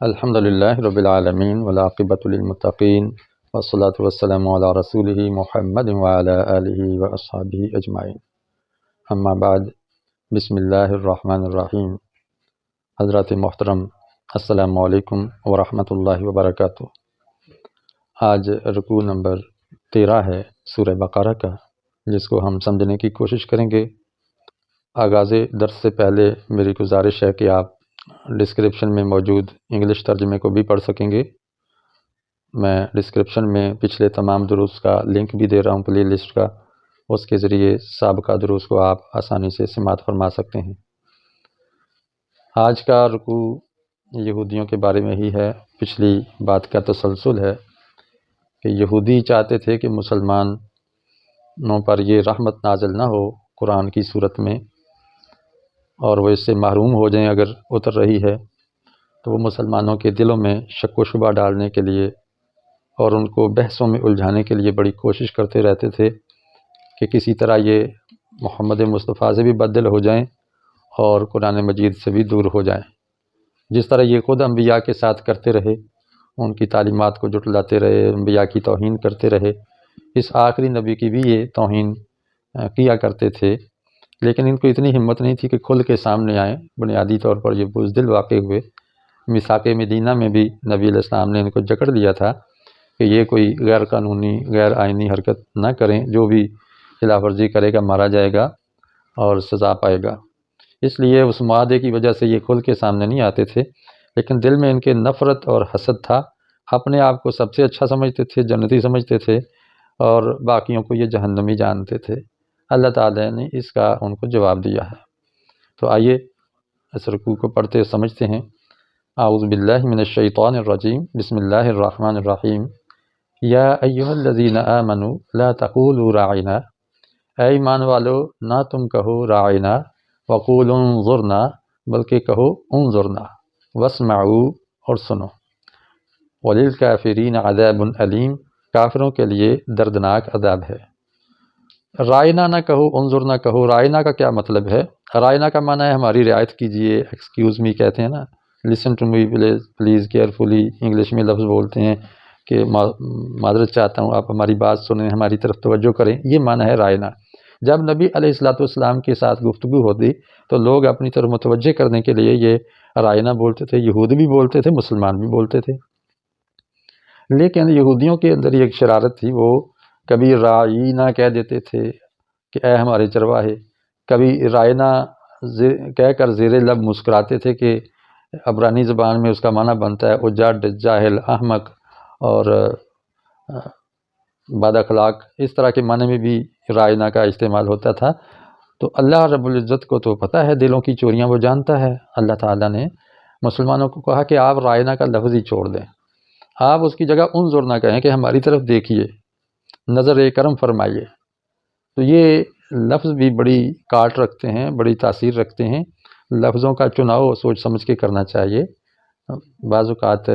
الحمد للہ رب العالمین والعاقبۃ للمتقین والصلاة والسلام علی رسولہ محمد وعلی آلہ واصحابہ اجمعین، اما بعد، بسم اللہ الرحمن الرحیم۔ حضرات محترم، السلام علیکم ورحمۃ اللہ وبرکاتہ۔ آج رکوع نمبر 13 ہے سورہ بقرہ کا، جس کو ہم سمجھنے کی کوشش کریں گے۔ آغاز درس سے پہلے میری گزارش ہے کہ آپ ڈسکرپشن میں موجود انگلش ترجمے کو بھی پڑھ سکیں گے۔ میں ڈسکرپشن میں پچھلے تمام دروس کا لنک بھی دے رہا ہوں، پلے لسٹ کا، اس کے ذریعے سابقہ دروس کو آپ آسانی سے سماعت فرما سکتے ہیں۔ آج کا رکوع یہودیوں کے بارے میں ہی ہے، پچھلی بات کا تسلسل ہے کہ یہودی چاہتے تھے کہ مسلمانوں پر یہ رحمت نازل نہ ہو قرآن کی صورت میں، اور وہ اس سے محروم ہو جائیں اگر اتر رہی ہے، تو وہ مسلمانوں کے دلوں میں شک و شبہ ڈالنے کے لیے اور ان کو بحثوں میں الجھانے کے لیے بڑی کوشش کرتے رہتے تھے کہ کسی طرح یہ محمد مصطفیٰ سے بھی بدل ہو جائیں اور قرآن مجید سے بھی دور ہو جائیں، جس طرح یہ خود انبیاء کے ساتھ کرتے رہے، ان کی تعلیمات کو جھٹلاتے رہے، انبیاء کی توہین کرتے رہے۔ اس آخری نبی کی بھی یہ توہین کیا کرتے تھے، لیکن ان کو اتنی ہمت نہیں تھی کہ کھل کے سامنے آئیں۔ بنیادی طور پر یہ بزدل واقع ہوئے۔ میثاق مدینہ میں بھی نبی علیہ السلام نے ان کو جکڑ دیا تھا کہ یہ کوئی غیر قانونی غیر آئینی حرکت نہ کریں، جو بھی خلاف ورزی کرے گا مارا جائے گا اور سزا پائے گا۔ اس لیے اس معاہدے کی وجہ سے یہ کھل کے سامنے نہیں آتے تھے، لیکن دل میں ان کے نفرت اور حسد تھا۔ اپنے آپ کو سب سے اچھا سمجھتے تھے، جنتی سمجھتے تھے، اور باقیوں کو یہ جہنمی جانتے تھے۔ اللہ تعالیٰ نے اس کا ان کو جواب دیا ہے۔ تو آئیے اس رکوع کو پڑھتے سمجھتے ہیں۔ اعوذ باللہ من الشیطان الرجیم، بسم اللہ الرحمن الرحیم۔ یا ایھا الذین آمنوا لا تقولوا راعنا، اے ایمان والو نہ تم کہو راعنا وقولوا انظرنا، بلکہ کہو انظرنا، واسمعوا، اور سنو۔ وللکافرین عذاب علیم، کافروں کے لیے دردناک عذاب ہے۔ رائنا نہ کہو، انظر نہ کہو۔ رائنا کا کیا مطلب ہے؟ رائنا کا معنی ہے ہماری رعایت کیجئے، ایکسکیوز می کہتے ہیں نا، listen to me please carefully, English میں لفظ بولتے ہیں کہ معذرت چاہتا ہوں، آپ ہماری بات سنیں، ہماری طرف توجہ کریں، یہ معنی ہے رائنا۔ جب نبی علیہ السلام کے ساتھ گفتگو ہوتی تو لوگ اپنی طرف متوجہ کرنے کے لیے یہ رائنا بولتے تھے، یہود بھی بولتے تھے، مسلمان بھی بولتے تھے۔ لیکن یہودیوں کے اندر ایک شرارت تھی، وہ کبھی رائنا کہہ دیتے تھے کہ اے ہمارے چرواہے، کبھی رائنا کہہ کر زیر لب مسکراتے تھے کہ عبرانی زبان میں اس کا معنی بنتا ہے اجاڈ، جاہل، احمق اور بد اخلاق۔ اس طرح کے معنی میں بھی رائنا کا استعمال ہوتا تھا۔ تو اللہ رب العزت کو تو پتہ ہے دلوں کی چوریاں، وہ جانتا ہے۔ اللہ تعالیٰ نے مسلمانوں کو کہا کہ آپ رائنا کا لفظ ہی چھوڑ دیں، آپ اس کی جگہ انظر نہ کہیں کہ ہماری طرف دیکھیے، نظر کرم فرمائیے۔ تو یہ لفظ بھی بڑی کاٹ رکھتے ہیں، بڑی تاثیر رکھتے ہیں۔ لفظوں کا چناؤ سوچ سمجھ کے کرنا چاہیے۔ بعض اوقات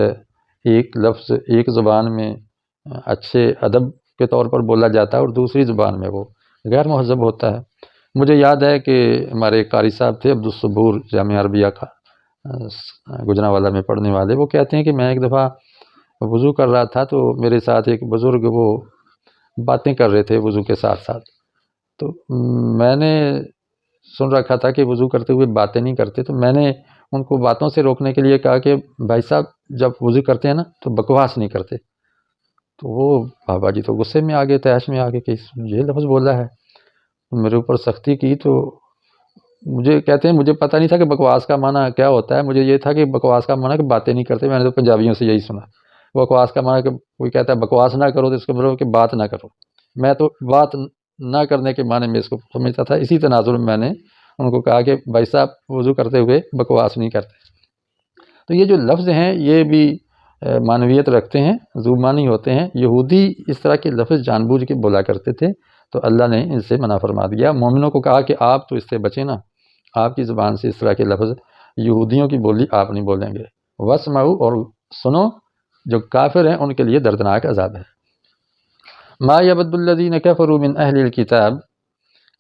ایک لفظ ایک زبان میں اچھے ادب کے طور پر بولا جاتا ہے اور دوسری زبان میں وہ غیر مہذب ہوتا ہے۔ مجھے یاد ہے کہ ہمارے قاری صاحب تھے عبدالصبور، جامعہ عربیہ کا گجرانوالہ میں پڑھنے والے، وہ کہتے ہیں کہ میں ایک دفعہ وضو کر رہا تھا تو میرے ساتھ ایک بزرگ وہ باتیں کر رہے تھے وضو کے ساتھ ساتھ، تو میں نے سن رکھا تھا کہ وضو کرتے ہوئے باتیں نہیں کرتے، تو میں نے ان کو باتوں سے روکنے کے لیے کہا کہ بھائی صاحب جب وضو کرتے ہیں نا تو بکواس نہیں کرتے۔ تو وہ بابا جی تو غصے میں آگے، تیش میں آگے کہ یہ لفظ بولا ہے، میرے اوپر سختی کی۔ تو مجھے کہتے ہیں مجھے پتہ نہیں تھا کہ بکواس کا معنی کیا ہوتا ہے، مجھے یہ تھا کہ بکواس کا معنی کہ باتیں نہیں کرتے، میں نے تو پنجابیوں سے یہی سنا۔ بکواس کا معنی کہ کوئی کہتا ہے بکواس نہ کرو تو اس کا مطلب کہ بات نہ کرو، میں تو بات نہ کرنے کے معنی میں اس کو سمجھتا تھا۔ اسی تناظر میں میں نے ان کو کہا کہ بھائی صاحب وضو کرتے ہوئے بکواس نہیں کرتے۔ تو یہ جو لفظ ہیں یہ بھی معنویت رکھتے ہیں، ذو معنی ہوتے ہیں۔ یہودی اس طرح کے لفظ جان بوجھ کے بولا کرتے تھے، تو اللہ نے ان سے منع فرما دیا۔ مومنوں کو کہا کہ آپ تو اس سے بچیں نا، آپ کی زبان سے اس طرح کے لفظ، یہودیوں کی بولی آپ نہیں بولیں گے۔ واسمعوا، اور سنو، جو کافر ہیں ان کے لیے دردناک عذاب ہے۔ ما یود الذین کفروا من اہل الکتاب،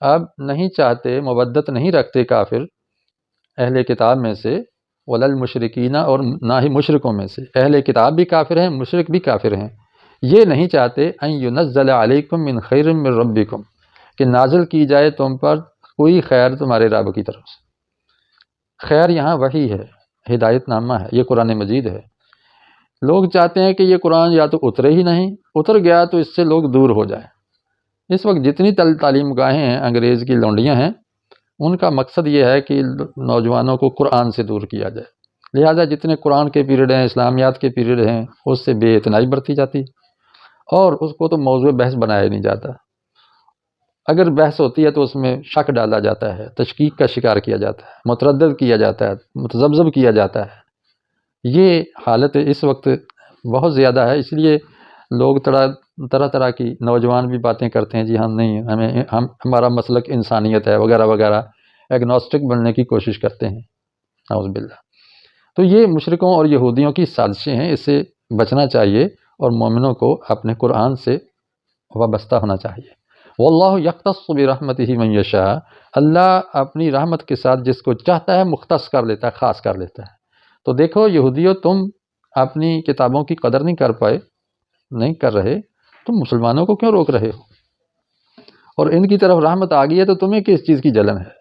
اب نہیں چاہتے، مودت نہیں رکھتے کافر اہل کتاب میں سے، ولا المشرکین، اور نہ ہی مشرکوں میں سے، اہل کتاب بھی کافر ہیں، مشرک بھی کافر ہیں، یہ نہیں چاہتے ان ینزل علیکم من خیر من ربکم، کہ نازل کی جائے تم پر کوئی خیر تمہارے رب کی طرف سے۔ خیر یہاں وحی ہے، ہدایت نامہ ہے، یہ قرآن مجید ہے۔ لوگ چاہتے ہیں کہ یہ قرآن یا تو اترے ہی نہیں، اتر گیا تو اس سے لوگ دور ہو جائیں۔ اس وقت جتنی تعلیم گاہیں ہیں انگریز کی لونڈیاں ہیں، ان کا مقصد یہ ہے کہ نوجوانوں کو قرآن سے دور کیا جائے، لہذا جتنے قرآن کے پیریڈ ہیں، اسلامیات کے پیریڈ ہیں، اس سے بے اتنائی برتی جاتی، اور اس کو تو موضوع بحث بنایا نہیں جاتا۔ اگر بحث ہوتی ہے تو اس میں شک ڈالا جاتا ہے، تشکیک کا شکار کیا جاتا ہے، متردد کیا جاتا ہے، متذبذب کیا جاتا ہے۔ یہ حالت اس وقت بہت زیادہ ہے، اس لیے لوگ طرح طرح کی نوجوان بھی باتیں کرتے ہیں، جی ہم نہیں، ہمارا مسلک انسانیت ہے وغیرہ وغیرہ، ایگنوسٹک بننے کی کوشش کرتے ہیں، نعوذ باللہ۔ تو یہ مشرکوں اور یہودیوں کی سازشیں ہیں، اس سے بچنا چاہیے، اور مومنوں کو اپنے قرآن سے وابستہ ہونا چاہیے۔ واللہ یختص برحمتہ من یشاء، اللہ اپنی رحمت کے ساتھ جس کو چاہتا ہے مختص کر لیتا ہے، خاص کر لیتا ہے۔ تو دیکھو یہودیوں، تم اپنی کتابوں کی قدر نہیں کر رہے، تم مسلمانوں کو کیوں روک رہے ہو؟ اور ان کی طرف رحمت آ گئی ہے تو تمہیں کس چیز کی جلن ہے؟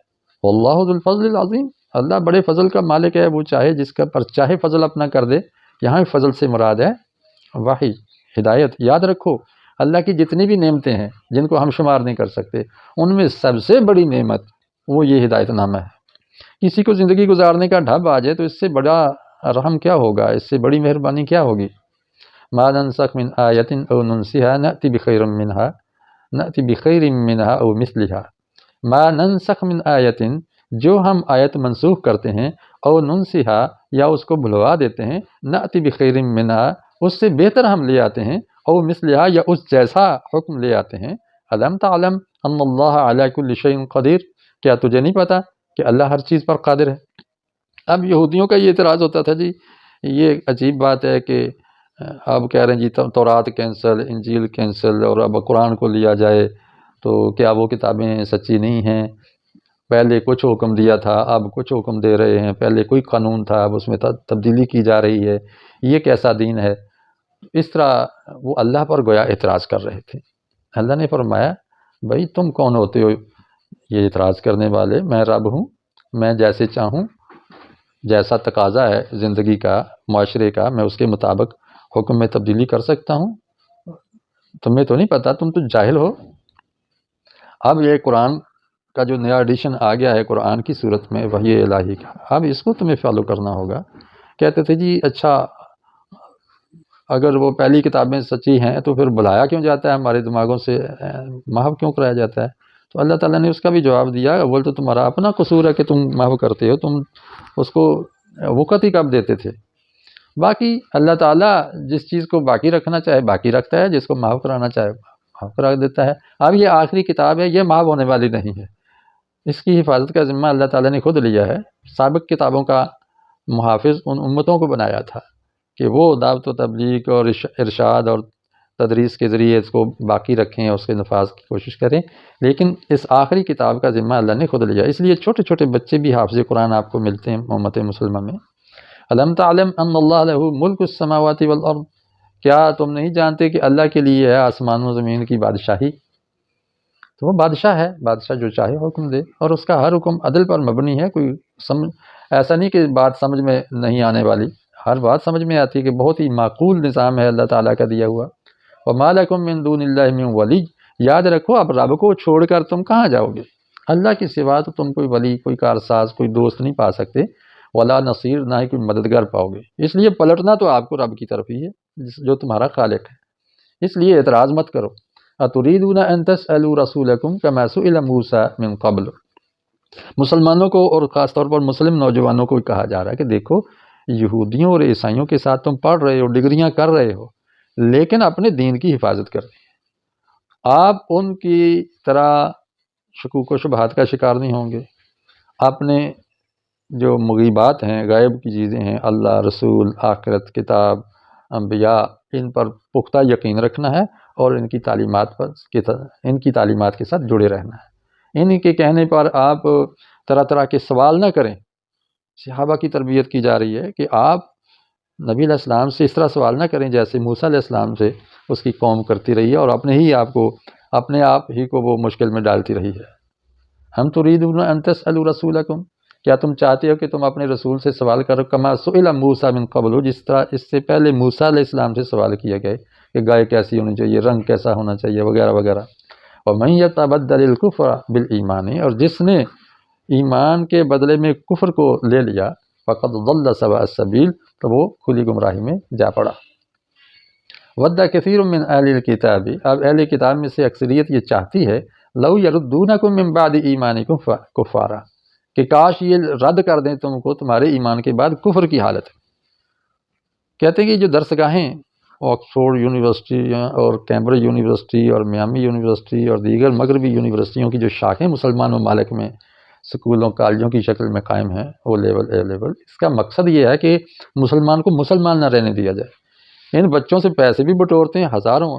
واللہ ذو الفضل العظیم، اللہ بڑے فضل کا مالک ہے، وہ چاہے جس کا پر چاہے فضل اپنا کر دے۔ یہاں فضل سے مراد ہے وحی، ہدایت۔ یاد رکھو اللہ کی جتنی بھی نعمتیں ہیں جن کو ہم شمار نہیں کر سکتے، ان میں سب سے بڑی نعمت وہ یہ ہدایت نامہ ہے۔ کسی کو زندگی گزارنے کا ڈھب آ جائے تو اس سے بڑا رحم کیا ہوگا، اس سے بڑی مہربانی کیا ہوگی؟ ما ننسخ من آیت او ننسها نأتی بخیر منها او مثلها۔ ما ننسخ من آیت، جو ہم آیت منسوخ کرتے ہیں، او ننسها، یا اس کو بھلوا دیتے ہیں، نأتی بخیر منها، اس سے بہتر ہم لے آتے ہیں، او مثلها، یا اس جیسا حکم لے آتے ہیں۔ الم تعلم ان اللہ علی کل شیء قدیر، کیا تجھے نہیں پتا کہ اللہ ہر چیز پر قادر ہے؟ اب یہودیوں کا یہ اعتراض ہوتا تھا، جی یہ عجیب بات ہے کہ اب کہہ رہے ہیں جی تورات کینسل، انجیل کینسل، اور اب قرآن کو لیا جائے، تو کیا وہ کتابیں سچی نہیں ہیں؟ پہلے کچھ حکم دیا تھا، اب کچھ حکم دے رہے ہیں، پہلے کوئی قانون تھا، اب اس میں تبدیلی کی جا رہی ہے، یہ کیسا دین ہے؟ اس طرح وہ اللہ پر گویا اعتراض کر رہے تھے۔ اللہ نے فرمایا بھائی تم کون ہوتے ہو یہ اعتراض کرنے والے؟ میں رب ہوں، میں جیسے چاہوں، جیسا تقاضا ہے زندگی کا، معاشرے کا، میں اس کے مطابق حکم میں تبدیلی کر سکتا ہوں۔ تمہیں تو نہیں پتا، تم تو جاہل ہو۔ اب یہ قرآن کا جو نیا ایڈیشن آ گیا ہے قرآن کی صورت میں وحی الہی کا، اب اس کو تمہیں فالو کرنا ہوگا۔ کہتے تھے جی اچھا اگر وہ پہلی کتابیں سچی ہیں تو پھر بلایا کیوں جاتا ہے، ہمارے دماغوں سے محو کیوں کرایا جاتا ہے؟ تو اللہ تعالیٰ نے اس کا بھی جواب دیا، اول تو تمہارا اپنا قصور ہے کہ تم محو کرتے ہو، تم اس کو وقت ہی کب دیتے تھے؟ باقی اللہ تعالیٰ جس چیز کو باقی رکھنا چاہے باقی رکھتا ہے، جس کو محو کرانا چاہے محو کرا دیتا ہے۔ اب یہ آخری کتاب ہے، یہ محو ہونے والی نہیں ہے، اس کی حفاظت کا ذمہ اللہ تعالیٰ نے خود لیا ہے۔ سابق کتابوں کا محافظ ان امتوں کو بنایا تھا کہ وہ دعوت و تبلیغ اور ارشاد اور تدریس کے ذریعے اس کو باقی رکھیں، اس کے نفاذ کی کوشش کریں، لیکن اس آخری کتاب کا ذمہ اللہ نے خود لیا۔ اس لیے چھوٹے چھوٹے بچے بھی حافظ قرآن آپ کو ملتے ہیں امت مسلمہ میں۔ الم تعلم ان اللہ لہ ملک السماوات والارض، کیا تم نہیں جانتے کہ اللہ کے لیے ہے آسمان و زمین کی بادشاہی؟ تو وہ بادشاہ ہے، بادشاہ جو چاہے حکم دے، اور اس کا ہر حکم عدل پر مبنی ہے۔ کوئی ایسا نہیں کہ بات سمجھ میں نہیں آنے والی، ہر بات سمجھ میں آتی ہے کہ بہت ہی معقول نظام ہے اللہ تعالیٰ کا دیا ہوا۔ وَمَا لَكُم مِّن دُونِ اللَّهِ مِن وَلِيٍّ، یاد رکھو اب رب کو چھوڑ کر تم کہاں جاؤ گے؟ اللہ کے سوا تو تم کوئی ولی، کوئی کارساز، کوئی دوست نہیں پا سکتے، ولا نصیر، نہ ہی کوئی مددگار پاؤ گے۔ اس لیے پلٹنا تو آپ کو رب کی طرف ہی ہے جو تمہارا خالق ہے۔ اس لیے اعتراض مت کرو۔ أَتُرِيدُونَ أَن تَسْأَلُوا رَسُولَكُمْ كَمَا سُئِلَ مُوسَىٰ مِن قَبْلُ، مسلمانوں کو اور خاص طور پر مسلم نوجوانوں کو کہا جا رہا ہے کہ دیکھو یہودیوں اور عیسائیوں کے ساتھ تم پڑھ رہے ہو، ڈگریاں کر رہے ہو، لیکن اپنے دین کی حفاظت کر رہے ہیں۔ آپ ان کی طرح شکوک و شبہات کا شکار نہیں ہوں گے۔ اپنے جو مغیبات ہیں، غائب کی چیزیں ہیں، اللہ، رسول، آخرت، کتاب، انبیاء، ان پر پختہ یقین رکھنا ہے، اور ان کی تعلیمات کے ساتھ جڑے رہنا ہے۔ ان کے کہنے پر آپ طرح طرح کے سوال نہ کریں صحابہ کی تربیت کی جا رہی ہے کہ آپ نبی علیہ السلام سے اس طرح سوال نہ کریں جیسے موسیٰ علیہ السلام سے اس کی قوم کرتی رہی ہے، اور اپنے آپ ہی کو وہ مشکل میں ڈالتی رہی ہے۔ ہم تريدون ان تسألوا رسولکم، کیا تم چاہتے ہو کہ تم اپنے رسول سے سوال کرو، کما سئل موسیٰ من قبل، جس طرح اس سے پہلے موسیٰ علیہ السلام سے سوال کیا گئے کہ گائے کیسی ہونی چاہیے، رنگ کیسا ہونا چاہیے، وغیرہ وغیرہ۔ ومن يتبدل الكفر بالایمان، اور جس نے ایمان کے بدلے میں کفر کو لے لیا، فقد ضل سواء السبیل، تو وہ کھلی گمراہی میں جا پڑا۔ ود کثیر من اہل الکتاب، اب اہل کتاب میں سے اکثریت یہ چاہتی ہے، لو یردونکم من بعد ایمانکم کفارا، کہ کاش یہ رد کر دیں تم کو تمہارے ایمان کے بعد کفر کی حالت۔ کہتے ہیں کہ جو درس گاہیں آکسفورڈ یونیورسٹی اور کیمبرج یونیورسٹی اور میامی یونیورسٹی اور دیگر مغربی یونیورسٹیوں کی جو شاخیں مسلمان ممالک میں سکولوں کالجوں کی شکل میں قائم ہیں، او لیول اے لیول، اس کا مقصد یہ ہے کہ مسلمان کو مسلمان نہ رہنے دیا جائے۔ ان بچوں سے پیسے بھی بٹورتے ہیں، ہزاروں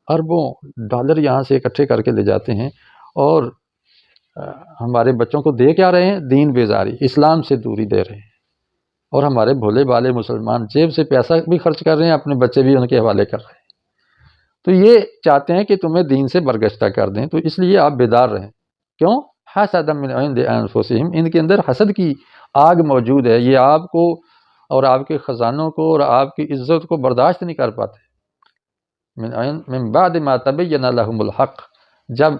اربوں ڈالر یہاں سے اکٹھے کر کے لے جاتے ہیں، اور ہمارے بچوں کو دے کیا رہے ہیں؟ دین بیزاری، اسلام سے دوری دے رہے ہیں، اور ہمارے بھولے بالے مسلمان جیب سے پیسہ بھی خرچ کر رہے ہیں، اپنے بچے بھی ان کے حوالے کر رہے ہیں۔ تو یہ چاہتے ہیں کہ تمہیں دین سے برگشتہ کر دیں، تو اس لیے آپ بیدار رہیں۔ کیوں؟ حسد من عند انفسہم، ان کے اندر حسد کی آگ موجود ہے، یہ آپ کو اور آپ کے خزانوں کو اور آپ کی عزت کو برداشت نہیں کر پاتے۔ من بعد ما تبین لہم الحق، جب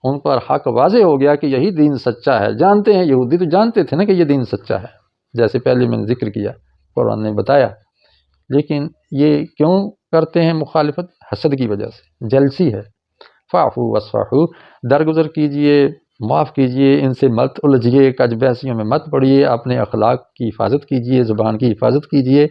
ان پر حق واضح ہو گیا کہ یہی دین سچا ہے۔ جانتے ہیں، یہودی تو جانتے تھے نا کہ یہ دین سچا ہے، جیسے پہلے میں نے ذکر کیا، قرآن نے بتایا، لیکن یہ کیوں کرتے ہیں مخالفت؟ حسد کی وجہ سے، جلسی ہے۔ فاعفوا واصفحوا، درگزر کیجئے، معاف کیجئے، ان سے مت الجھیے، کج بحثیوں میں مت پڑیے، اپنے اخلاق کی حفاظت کیجئے، زبان کی حفاظت کیجئے،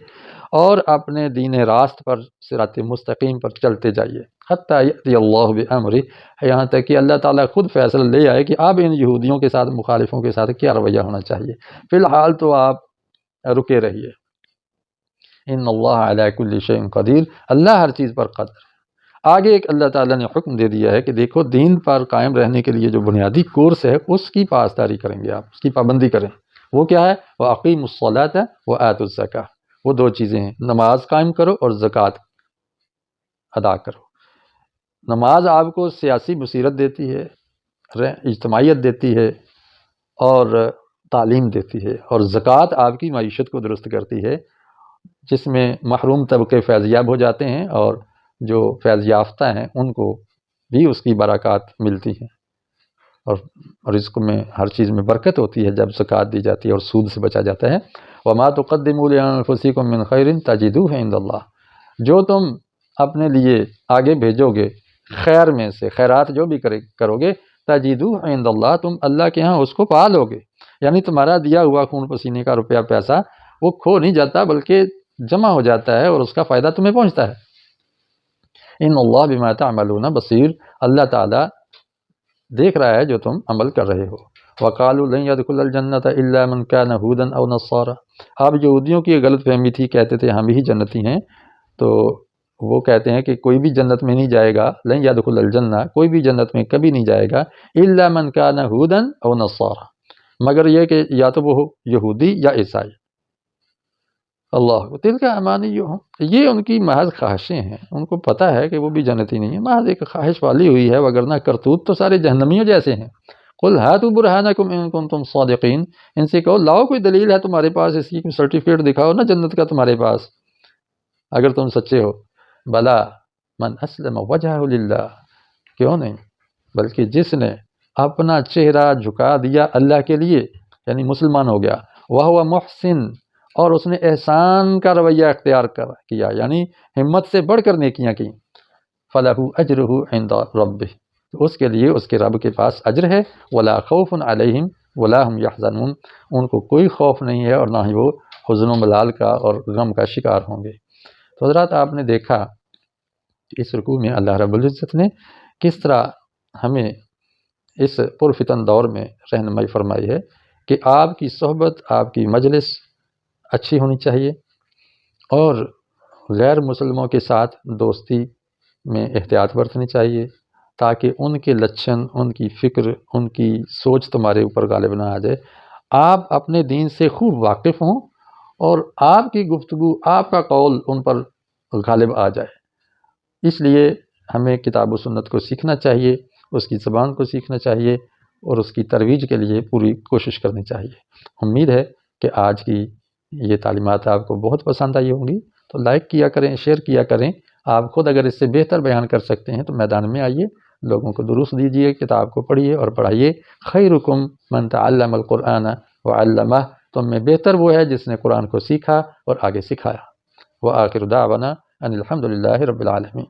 اور اپنے دین راست پر، صراط مستقیم پر چلتے جائیے، حتی یأتی اللہ بامرہ، یہاں تک کہ اللہ تعالیٰ خود فیصلہ لے آئے کہ اب ان یہودیوں کے ساتھ، مخالفوں کے ساتھ کیا رویہ ہونا چاہیے۔ فی الحال تو آپ رکے رہیے۔ ان اللہ علی کل شیء قدیر، اللہ ہر چیز پر قادر ہے۔ آگے ایک اللہ تعالیٰ نے حکم دے دیا ہے کہ دیکھو، دین پر قائم رہنے کے لیے جو بنیادی کورس ہے اس کی پاسداری کریں گے آپ، اس کی پابندی کریں۔ وہ کیا ہے؟ وَأَقِیمُوا الصَّلَاةَ وَآتُوا الزَّکَاةَ، وہ دو چیزیں ہیں، نماز قائم کرو اور زکوٰۃ ادا کرو۔ نماز آپ کو سیاسی بصیرت دیتی ہے، اجتماعیت دیتی ہے، اور تعلیم دیتی ہے، اور زکوٰۃ آپ کی معیشت کو درست کرتی ہے، جس میں محروم طبقے فیض یاب ہو جاتے ہیں، اور جو فیض یافتہ ہیں ان کو بھی اس کی برکات ملتی ہیں، اور رزق میں ہر چیز میں برکت ہوتی ہے جب زکوٰۃ دی جاتی ہے اور سود سے بچا جاتا ہے۔ وَمَا تُقَدِّمُوا لِأَنفُسِكُم مِّن خَيْرٍ تَجِدُوهُ عِندَ اللَّهِ، جو تم اپنے لیے آگے بھیجو گے خیر میں سے، خیرات جو بھی کرو گے، تَجِدُوهُ عِندَ اللَّهِ، تم اللہ کے ہاں اس کو پا لو گے۔ یعنی تمہارا دیا ہوا خون پسینے کا روپیہ پیسہ وہ کھو نہیں جاتا، بلکہ جمع ہو جاتا ہے، اور اس کا فائدہ تمہیں پہنچتا ہے۔ ان اللہ بما تعملون بصیر، اللہ تعالیٰ دیکھ رہا ہے جو تم عمل کر رہے ہو۔ وقالوا لن يدخل الجنة الا من كان هودا او نصارى، اب یہودیوں کی غلط فہمی تھی، کہتے تھے ہم ہی جنتی ہیں، تو وہ کہتے ہیں کہ کوئی بھی جنت میں نہیں جائے گا، لن يدخل الجنہ، کوئی بھی جنت میں کبھی نہیں جائے گا، الا من كان هودا او نصارى، مگر یہ کہ یا تو وہ یہودی یا عیسائی۔ اللہ تلک امانیہم، یہ ان کی محض خواہشیں ہیں، ان کو پتہ ہے کہ وہ بھی جنتی نہیں ہے، محض ایک خواہش والی ہوئی ہے، وگرنہ کرتوت تو سارے جہنمیوں جیسے ہیں۔ قل ہاتوا برہانکم ان کنتم صادقین، ان سے کہو لاؤ کوئی دلیل ہے تمہارے پاس، اس کی کوئی سرٹیفکیٹ دکھاؤ نا جنت کا تمہارے پاس، اگر تم سچے ہو۔ بلا من اسلم وجہہ للہ، کیوں نہیں، بلکہ جس نے اپنا چہرہ جھکا دیا اللہ کے لیے، یعنی مسلمان ہو گیا، وہو محسن، اور اس نے احسان کا رویہ اختیار کیا، یعنی ہمت سے بڑھ کر نیکیاں کی، فَلَهُ أَجْرُهُ عِنْدَ رَبِّهِ، تو اس کے لیے اس کے رب کے پاس اجر ہے، وَلَا خَوْفٌ عَلَيْهِمْ وَلَا هُمْ يَحْزَنُونَ، ان کو کوئی خوف نہیں ہے اور نہ ہی وہ حزن و ملال کا اور غم کا شکار ہوں گے۔ تو حضرات، آپ نے دیکھا کہ اس رکوع میں اللہ رب العزت نے کس طرح ہمیں اس پرفتن دور میں رہنمائی فرمائی ہے کہ آپ کی صحبت، آپ کی مجلس اچھی ہونی چاہیے، اور غیر مسلموں کے ساتھ دوستی میں احتیاط برتنی چاہیے، تاکہ ان کے لچھن، ان کی فکر، ان کی سوچ تمہارے اوپر غالب نہ آ جائے، آپ اپنے دین سے خوب واقف ہوں اور آپ کی گفتگو، آپ کا قول ان پر غالب آ جائے۔ اس لیے ہمیں کتاب و سنت کو سیکھنا چاہیے، اس کی زبان کو سیکھنا چاہیے اور اس کی ترویج کے لیے پوری کوشش کرنی چاہیے۔ امید ہے کہ آج کی یہ تعلیمات آپ کو بہت پسند آئی ہوں گی، تو لائک کیا کریں، شیئر کیا کریں۔ آپ خود اگر اس سے بہتر بیان کر سکتے ہیں تو میدان میں آئیے، لوگوں کو دروس دیجیے، کتاب کو پڑھیے اور پڑھائیے۔ خیرکم من تعلم القرآن وعلمہ، تم میں بہتر وہ ہے جس نے قرآن کو سیکھا اور آگے سکھایا۔ وآخر دعوانا ان الحمد للہ رب العالمین۔